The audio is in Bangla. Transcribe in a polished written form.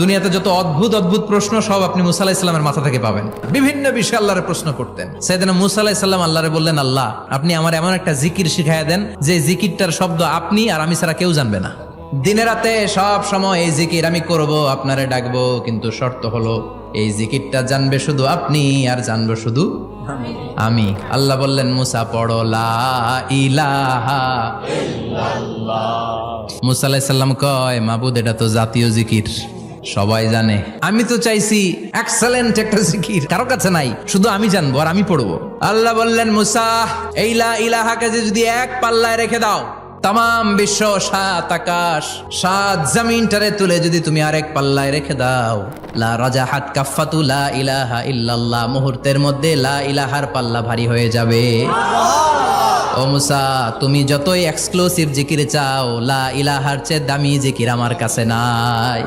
দুনিয়াতে যত অদ্ভুত অদ্ভুত প্রশ্ন সব আপনি মুসা আলাইহিস সালামের মাথা থেকে পাবেন। বিভিন্ন বিষয়ে আল্লাহরে প্রশ্ন করতেন। সাইয়েদনা মুসা আলাইহিস সালাম আল্লাহরে বললেন, আল্লাহ আপনি আমার এমন একটা জিকির শিখাইয়া দেন যে জিকিরটার শব্দ আপনি আর আমি ছাড়া কেউ জানবে না। দিনে রাতে সব সময় এই জিকির আমি করব, আপনারে ডাকবো, কিন্তু শর্ত হলো এই জিকিরটা জানবে শুধু আপনি আর জানবো শুধু আমি। আল্লাহ বললেন, মুসা পড়ো লা ইলাহা ইল্লাল্লাহ। মুসা আলাইহিস সালাম কয়, মাবুদ এটা তো জাতীয় জিকির, সবাই জানে। আমি তো চাইছি এক্সেলেন্ট একটা জিকির, কারো কাছে নাই, শুধু আমি জানবো আর আমি পড়বো। আল্লাহ বললেন, মুসা এই লা ইলাহাকে যদি এক পাল্লায় রেখে দাও, তাম বিশ্ব, 7 আকাশ 7 জমিনটারে তুলে যদি তুমি আরেক পাল্লায় রেখে দাও, লা রাজাহাত কাফাতু লা ইলাহা ইল্লাল্লাহ, মুহূর্তের মধ্যে লা ইলাহার পাল্লা ভারী হয়ে যাবে। ও মুসা, তুমি যতই এক্সক্লুসিভ জিকির চাও, লা ইলাহার চেয়ে দামি জিকির আমার কাছে নাই।